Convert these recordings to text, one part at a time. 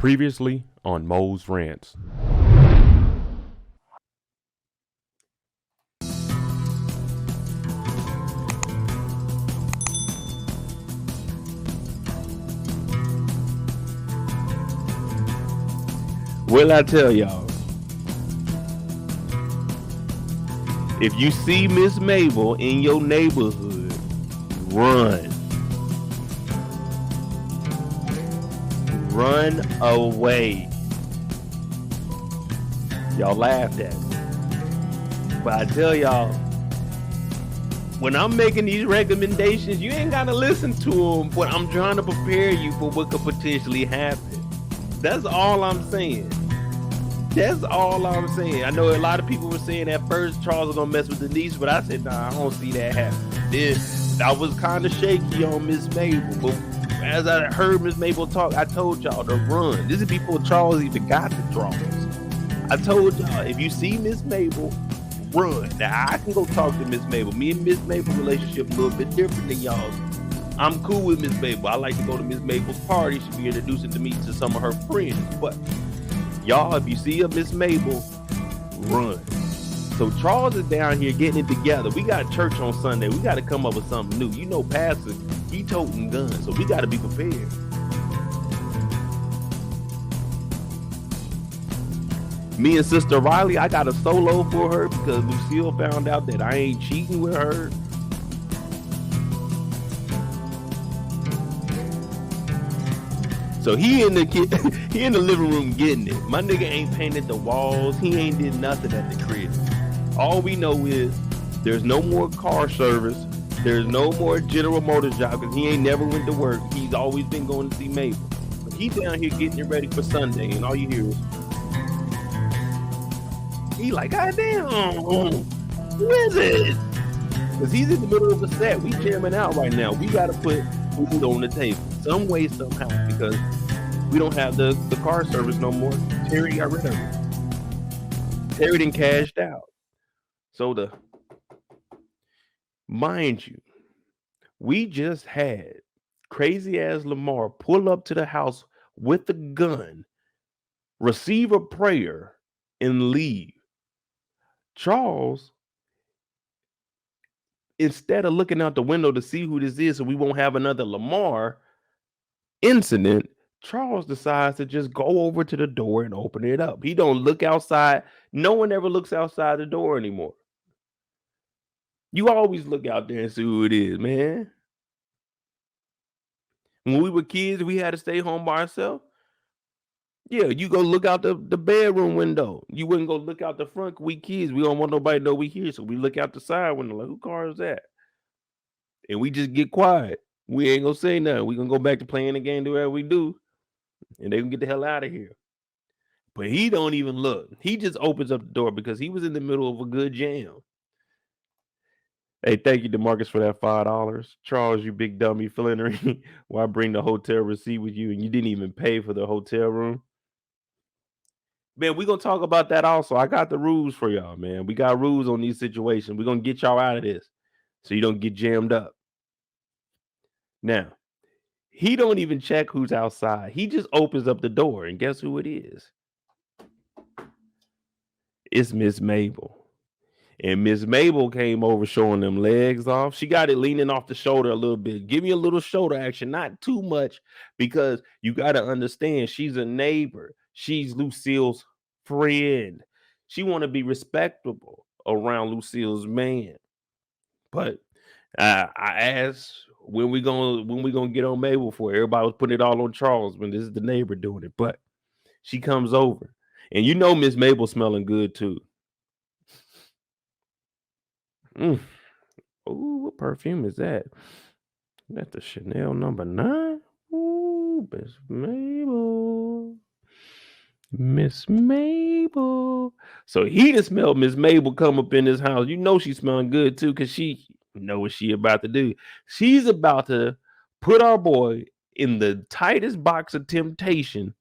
Previously on Moes Rants. Will I tell y'all? If you see Miss Mabel in your neighborhood, run. Run away. Y'all laughed at me. But I tell y'all, when I'm making these recommendations, you ain't got to listen to them, but I'm trying to prepare you for what could potentially happen. That's all I'm saying. That's all I'm saying. I know a lot of people were saying at first Charles was gonna mess with Denise, but I said, nah, I don't see that happening. Then I was kind of shaky on Miss Mabel, but as I heard Miss Mabel talk, I told y'all to run. This is before Charles even got the draws. I told y'all, if you see Miss Mabel, run. Now I can go talk to Miss Mabel. Me and Miss Mabel's relationship a little bit different than y'all's. I'm cool with Miss Mabel. I like to go to Miss Mabel's party. She be introducing to me to some of her friends, but y'all, if you see a Miss Mabel, run. So Charles is down here getting it together. We got church on Sunday. We got to come up with something new. You know, Pastor, he toting guns, so we got to be prepared. Me and Sister Riley, I got a solo for her because Lucille found out that I ain't cheating with her. So he in the living room getting it. My nigga ain't painted the walls. He ain't did nothing at the crib. All we know is there's no more car service. There's no more General Motors job because he ain't never went to work. He's always been going to see Mabel. But he down here getting it ready for Sunday, and all you hear is he like, God damn, who is it? Because he's in the middle of the set. We jamming out right now. We got to put food on the table some way, somehow, because we don't have the car service no more. Terry got rid of it. Terry done cashed out. So mind you, we just had crazy ass Lamar pull up to the house with a gun, receive a prayer, and leave. Charles, instead of looking out the window to see who this is so we won't have another Lamar incident, Charles decides to just go over to the door and open it up. He don't look outside. No one ever looks outside the door anymore. You always look out there and see who it is, man. When we were kids, we had to stay home by ourselves. Yeah, you go look out the bedroom window. You wouldn't go look out the front. We kids, we don't want nobody to know we here, so we look out the side window like, who car is that? And we just get quiet. We ain't gonna say nothing. We gonna go back to playing the game, do whatever we do, and they can get the hell out of here. But he don't even look. He just opens up the door because he was in the middle of a good jam. Hey, thank you, DeMarcus, for that $5. Charles, you big dummy, Flennory. Why bring the hotel receipt with you and you didn't even pay for the hotel room? Man, we're gonna talk about that also. I got the rules for y'all, man. We got rules on these situations. We're gonna get y'all out of this so you don't get jammed up. Now, he don't even check who's outside. He just opens up the door, and guess who it is? It's Miss Mabel. And Miss Mabel came over showing them legs off. She got it leaning off the shoulder a little bit. Give me a little shoulder action, not too much, because you got to understand she's a neighbor. She's Lucille's friend. She want to be respectable around Lucille's man. But I asked when we gonna get on Mabel for it. Everybody was putting it all on Charles when this is the neighbor doing it. But she comes over, and you know Miss Mabel smelling good too. Oh, what perfume is that? That's the Chanel number 9. Ooh, Miss Mabel. Miss Mabel. So he just smelled Miss Mabel come up in his house. You know she's smelling good too, because she know what she about to do. She's about to put our boy in the tightest box of temptation,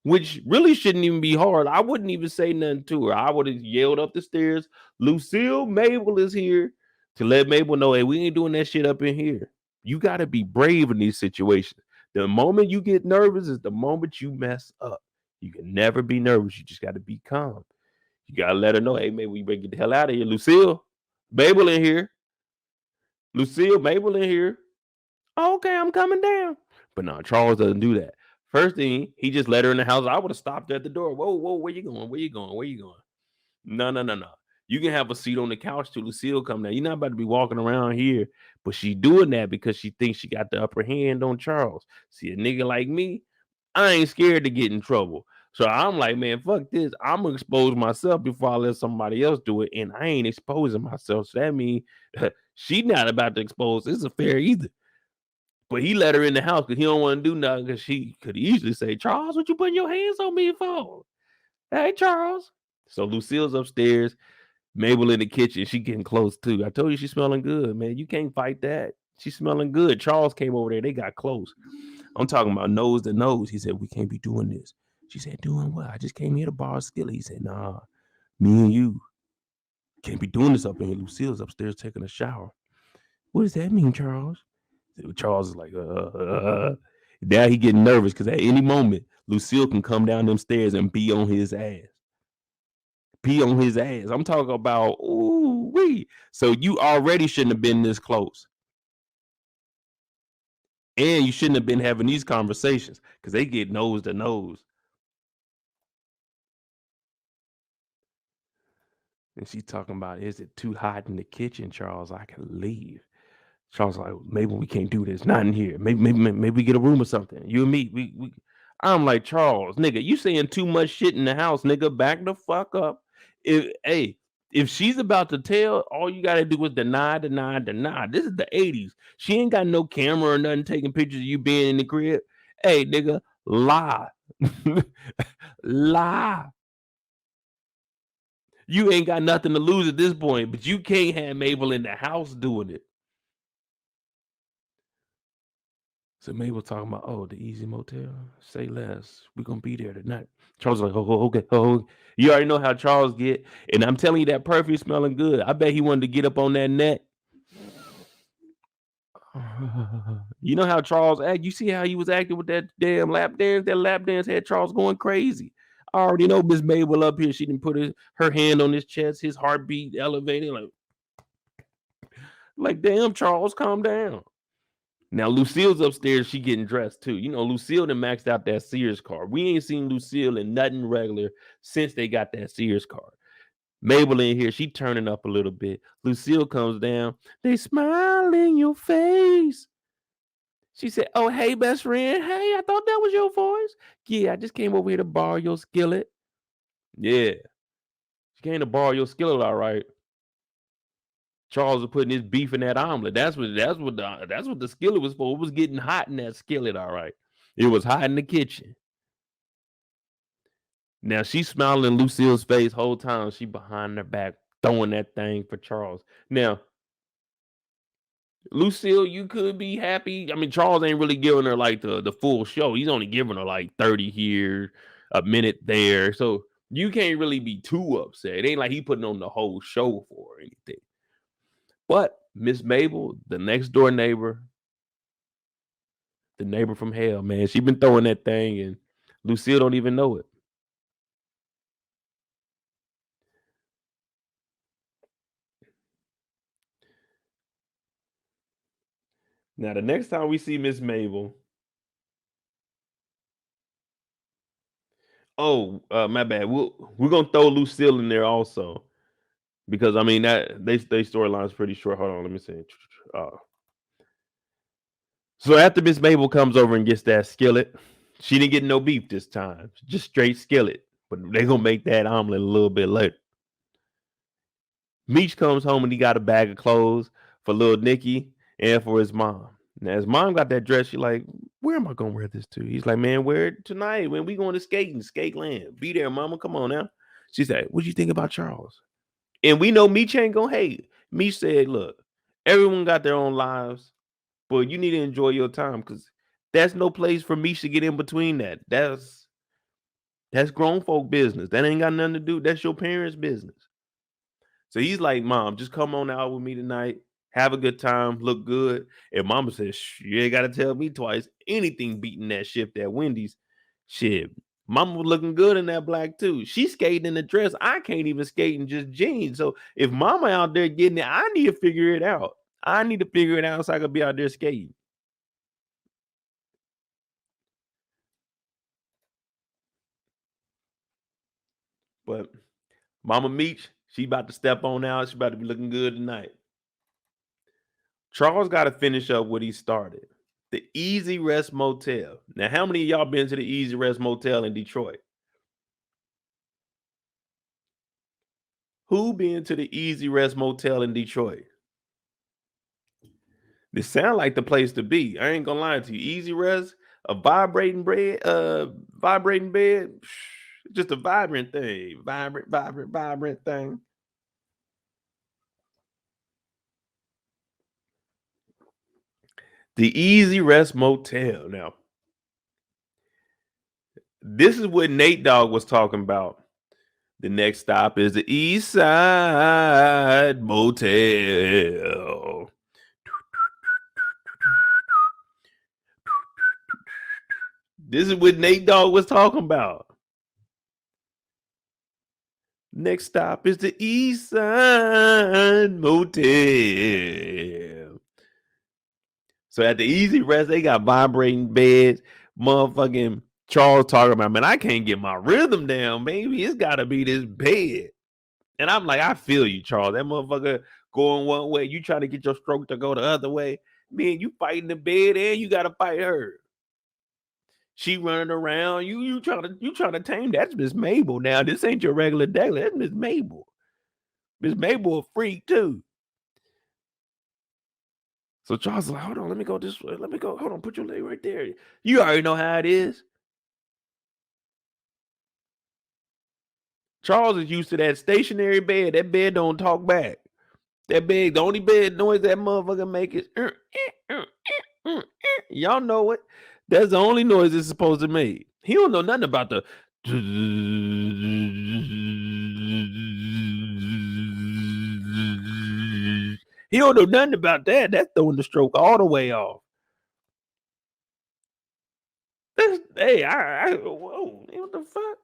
which really shouldn't even be hard. I wouldn't even say nothing to her. I would have yelled up the stairs, Lucille, Mabel is here, to let Mabel know, hey, we ain't doing that shit up in here. You got to be brave in these situations. The moment you get nervous is the moment you mess up. You can never be nervous. You just got to be calm. You got to let her know, hey, maybe we better get the hell out of here. Lucille, Mabel in here. Lucille, Mabel in here. Oh, okay, I'm coming down. But no, Charles doesn't do that. First thing, he just let her in the house. I would have stopped her at the door. Whoa, where you going? Where you going? Where you going? No. You can have a seat on the couch till Lucille come down. You're not about to be walking around here. But she doing that because she thinks she got the upper hand on Charles. See, a nigga like me, I ain't scared to get in trouble. So I'm like, man, fuck this. I'm gonna expose myself before I let somebody else do it. And I ain't exposing myself. So that means she not about to expose. It's a fair either. But he let her in the house because he don't want to do nothing because she could easily say, Charles, what you putting your hands on me for? Hey, Charles. So Lucille's upstairs, Mabel in the kitchen. She getting close too. I told you she's smelling good, man. You can't fight that. She's smelling good. Charles came over there. They got close. I'm talking about nose to nose. He said, we can't be doing this. She said, doing what? I just came here to borrow skillet. He said, nah, me and you can't be doing this up in here. Lucille's upstairs taking a shower. What does that mean, Charles? Charles is like, Now he getting nervous because at any moment, Lucille can come down them stairs and be on his ass. Pee on his ass. I'm talking about, ooh wee. So you already shouldn't have been this close. And you shouldn't have been having these conversations because they get nose to nose. And she's talking about, is it too hot in the kitchen, Charles? I can leave. Charles like, maybe we can't do this. Not in here. Maybe we get a room or something. You and me. We. I'm like, Charles, nigga, you saying too much shit in the house, nigga. Back the fuck up. If she's about to tell, all you gotta do is deny. This is the 80s. She ain't got no camera or nothing taking pictures of you being in the crib. Hey, nigga, lie. Lie. You ain't got nothing to lose at this point, but you can't have Mabel in the house doing it. So Mabel talking about, oh, the Easy Motel. Say less. We're gonna be there tonight. Charles like, oh, okay. Oh, you already know how Charles get. And I'm telling you, that perfume smelling good. I bet he wanted to get up on that net. You know how Charles act. You see how he was acting with that damn lap dance. That lap dance had Charles going crazy. I already know Miss Mabel up here. She didn't put her hand on his chest, his heartbeat elevated. Like damn, Charles, calm down. Now Lucille's upstairs. She getting dressed too. You know, Lucille done maxed out that Sears card. We ain't seen Lucille in nothing regular since they got that Sears card. Mabel in here, she turning up a little bit. Lucille comes down. They smile in your face. She said, oh, hey, best friend. Hey, I thought that was your voice. Yeah, I just came over here to borrow your skillet. Yeah. She came to borrow your skillet, all right. Charles was putting his beef in that omelet. That's what the skillet was for. It was getting hot in that skillet, all right. It was hot in the kitchen. Now she's smiling in Lucille's face whole time. She behind her back throwing that thing for Charles. Now, Lucille, you could be happy. I mean, Charles ain't really giving her like the full show. He's only giving her like 30 here, a minute there. So you can't really be too upset. It ain't like he putting on the whole show for or anything. But Miss Mabel, the next door neighbor, the neighbor from hell, man, she been throwing that thing and Lucille don't even know it. Now, the next time we see Miss Mabel, my bad. We're gonna throw Lucille in there also because I mean that they storyline is pretty short. Hold on, let me see. So after Miss Mabel comes over and gets that skillet, she didn't get no beef this time, just straight skillet. But they gonna make that omelet a little bit later. Meech comes home and he got a bag of clothes for little Nikki and for his mom. Now his mom got that dress. She like, where am I gonna wear this to? He's like, man, wear it tonight when we going to skate land. Be there, mama. Come on now. She said, what do you think about Charles? And we know Meech ain't gonna hate. Meech said, look, everyone got their own lives, but you need to enjoy your time because that's no place for Meech to get in between that. That's grown folk business. That ain't got nothing to do. That's your parents' business. So he's like, Mom, just come on out with me tonight. Have a good time. Look good. And Mama says, you ain't got to tell me twice. Anything beating that shift at Wendy's. Shit. Mama was looking good in that black too. She's skating in the dress. I can't even skate in just jeans. So if mama out there getting it, I need to figure it out. I need to figure it out so I can be out there skating. But Mama Meech, she about to step on out. She about to be looking good tonight. Charles got to finish up what he started. The Easy Rest Motel. Now, how many of y'all been to the Easy Rest Motel in Detroit? Who been to the Easy Rest Motel in Detroit? This sound like the place to be. I ain't gonna lie to you. Easy Rest, a vibrating bed, just a vibrant thing. Vibrant thing. The Easy Rest Motel. Now, this is what Nate Dogg was talking about. The next stop is the East Side Motel. This is what Nate Dogg was talking about. Next stop is the East Side Motel. So at the Easy Rest, they got vibrating beds. Motherfucking Charles talking about, man, I can't get my rhythm down, baby. It's got to be this bed. And I'm like, I feel you, Charles. That motherfucker going one way. You trying to get your stroke to go the other way. Man, you fighting the bed and you got to fight her. She running around. You trying to tame. That's Miss Mabel. Now this ain't your regular Degler. That's Miss Mabel. Miss Mabel a freak too. So Charles is like, hold on, let me go this way. Let me go. Hold on, put your leg right there. You already know how it is. Charles is used to that stationary bed. That bed don't talk back. That bed, the only bed noise that motherfucker make is y'all know it. That's the only noise it's supposed to make. He don't know nothing about the he don't know nothing about that. That's throwing the stroke all the way off. Hey, whoa, what the fuck?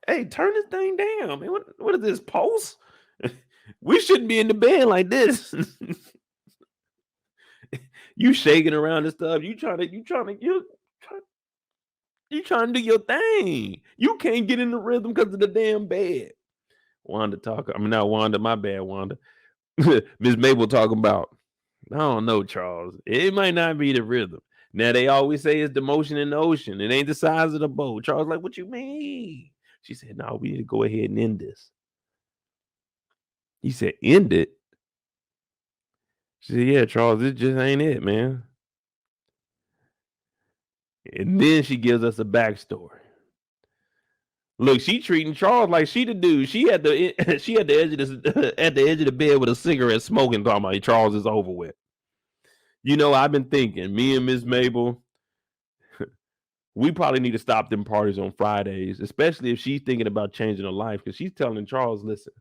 Hey, turn this thing down, man. What is this, pulse? We shouldn't be in the bed like this. You shaking around and stuff. You trying to do your thing. You can't get in the rhythm because of the damn bed. Wanda talking. I mean, not Wanda. My bad, Wanda. Miss Mabel talking about. I don't know, Charles. It might not be the rhythm. Now they always say it's the motion in the ocean. It ain't the size of the boat. Charles like, what you mean? She said, no, we need to go ahead and end this. He said, end it? She said, yeah, Charles, this just ain't it, man. And then she gives us a backstory. Look, she treating Charles like she the dude. She at the edge of the bed with a cigarette smoking, talking about Charles is over with. You know, I've been thinking, me and Miss Mabel, we probably need to stop them parties on Fridays, especially if she's thinking about changing her life. Because she's telling Charles, listen,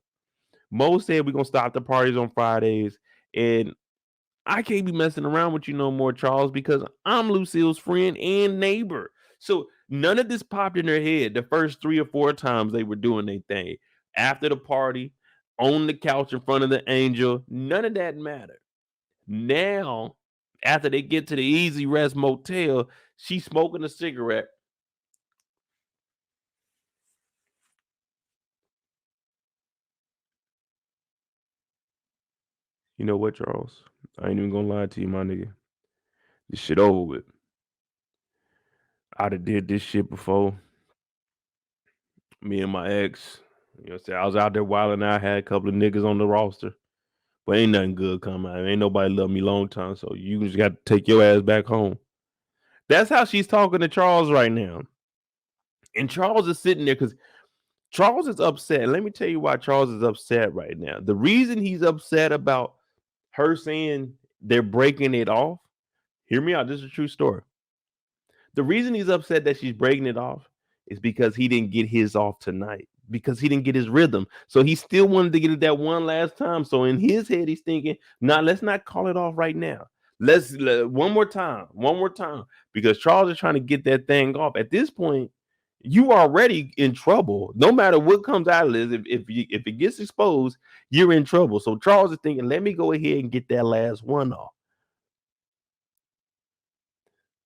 Moes said we're gonna stop the parties on Fridays, and I can't be messing around with you no more, Charles, because I'm Lucille's friend and neighbor. So none of this popped in their head the first 3 or 4 times they were doing their thing. After the party, on the couch in front of the angel, none of that mattered. Now, after they get to the Easy Rest Motel, she's smoking a cigarette. You know what, Charles? I ain't even gonna lie to you, my nigga. This shit over with. I'd have did this shit before. Me and my ex, you know what I'm saying? I was out there wilding out, had a couple of niggas on the roster. But ain't nothing good coming out. Ain't nobody love me long time, so you just got to take your ass back home. That's how she's talking to Charles right now. And Charles is sitting there because Charles is upset. Let me tell you why Charles is upset right now. The reason he's upset about her saying they're breaking it off, hear me out. This is a true story. The reason he's upset that she's breaking it off is because he didn't get his off tonight, because he didn't get his rhythm. So he still wanted to get it that one last time. So in his head, he's thinking, nah, let's not call it off right now. Let's one more time, because Charles is trying to get that thing off. At this point, you already in trouble. No matter what comes out of this, if it gets exposed, you're in trouble. So Charles is thinking, let me go ahead and get that last one off.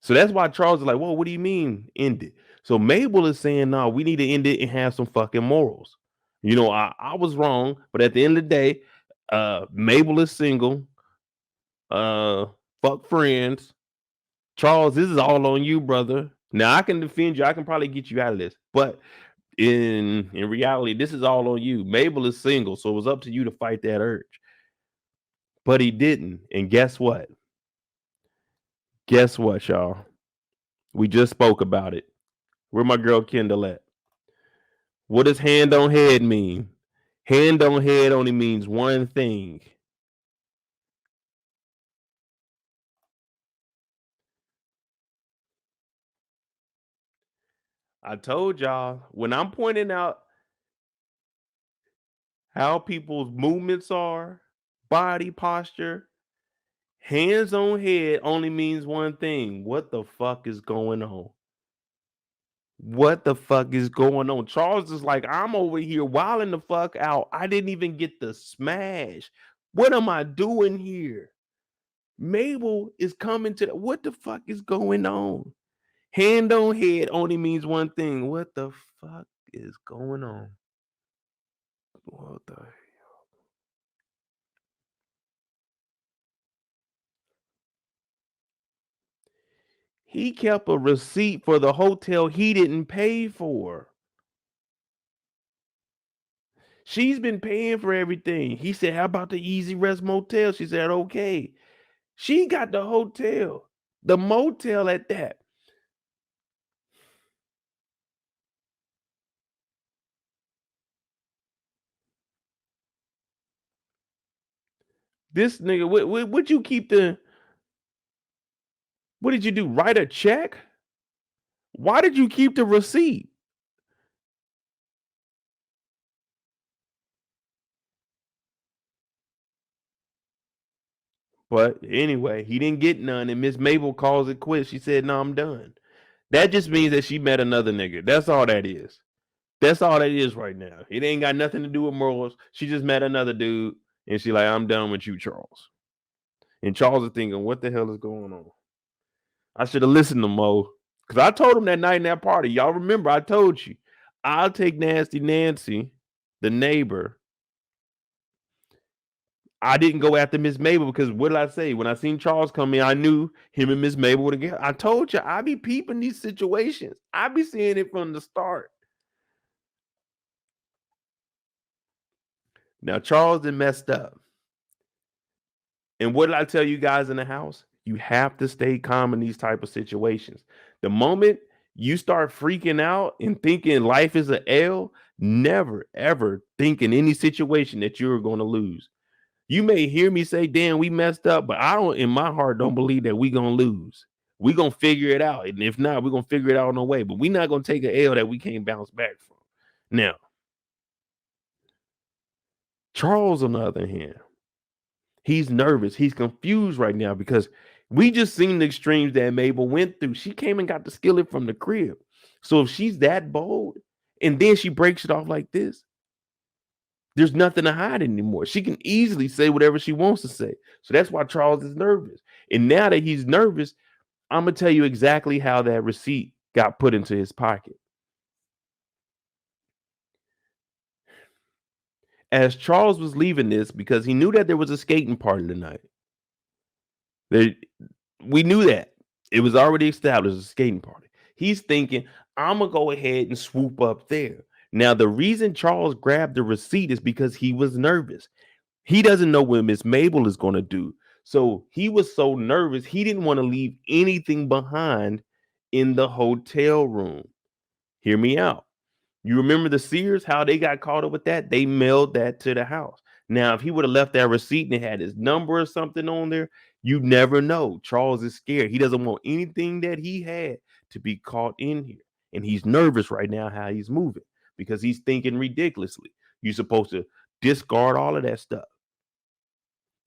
So that's why Charles is like, "Whoa, what do you mean end it?" So Mabel is saying, "No, we need to end it and have some fucking morals." I was wrong, but at the end of the day, Mabel is single. Uh, fuck friends. Charles, this is all on you, brother. Now I can defend you. I can probably get you out of this, but in reality, this is all on you. Mabel is single, so it was up to you to fight that urge. But he didn't, and guess what? Guess what, y'all? We just spoke about it. Where my girl Kendall at? What does hand on head mean? Hand on head only means one thing. I told y'all when I'm pointing out how people's movements are, body posture, hands on head only means one thing. What the fuck is going on? What the fuck is going on? Charles is like, I'm over here wilding the fuck out. I didn't even get the smash. What am I doing here? Mabel is coming to what the fuck is going on? Hand on head only means one thing. What the fuck is going on? What the He kept a receipt for the hotel he didn't pay for. She's been paying for everything. He said, "How about the Easy Rest Motel?" She said, "Okay." She got the hotel, the motel at that. This nigga, what you keep the? What did you do? Write a check? Why did you keep the receipt? But anyway, he didn't get none, and Miss Mabel calls it quits. She said, "No, I'm done." That just means that she met another nigga. That's all that is. That's all that is right now. It ain't got nothing to do with morals. She just met another dude, and she like, "I'm done with you, Charles." And Charles is thinking, "What the hell is going on?" I should have listened to Mo, because I told him that night in that party. Y'all remember? I told you, I'll take Nasty Nancy, the neighbor. I didn't go after Miss Mabel because what did I say? When I seen Charles come in, I knew him and Miss Mabel would get. I told you, I be peeping these situations. I be seeing it from the start. Now Charles done messed up. And what did I tell you guys in the house? You have to stay calm in these type of situations. The moment you start freaking out and thinking life is a L, never ever think in any situation that you're going to lose. You may hear me say, "Damn, we messed up," but I don't, in my heart, don't believe that we gonna lose. We gonna figure it out, and if not, we're gonna figure it out on the way. But we're not gonna take an L that we can't bounce back from. Now, Charles, on the other hand, he's nervous. He's confused right now because we just seen the extremes that Mabel went through. She came and got the skillet from the crib. So if she's that bold and then she breaks it off like this, there's nothing to hide anymore. She can easily say whatever she wants to say. So that's why Charles is nervous. And now that he's nervous, I'm gonna tell you exactly how that receipt got put into his pocket. As Charles was leaving this, because he knew that there was a skating party tonight. There, we knew that it was already established a skating party. He's thinking, I'm gonna go ahead and swoop up there. Now, the reason Charles grabbed the receipt is because he was nervous. He doesn't know what Miss Mabel is going to do. So he was so nervous, he didn't want to leave anything behind in the hotel room. Hear me out. You remember the Sears, how they got caught up with that? They mailed that to the house. Now, if he would have left that receipt and it had his number or something on there, you never know. Charles is scared. He doesn't want anything that he had to be caught in here. And he's nervous right now how he's moving because he's thinking ridiculously. You're supposed to discard all of that stuff.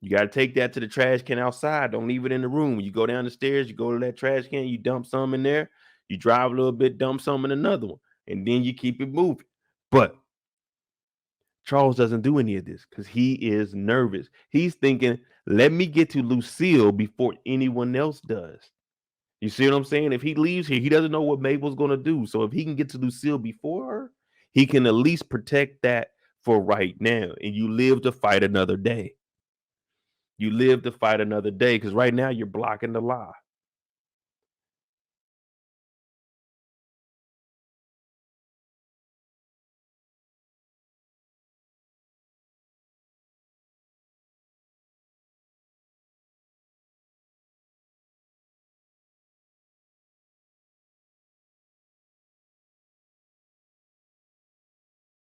You got to take that to the trash can outside. Don't leave it in the room. When you go down the stairs, you go to that trash can, you dump some in there, you drive a little bit, dump some in another one, and then you keep it moving. But Charles doesn't do any of this because he is nervous. He's thinking, let me get to Lucille before anyone else does. You see what I'm saying? If he leaves here, he doesn't know what Mabel's going to do. So if he can get to Lucille before her, he can at least protect that for right now. And you live to fight another day. You live to fight another day because right now you're blocking the lie.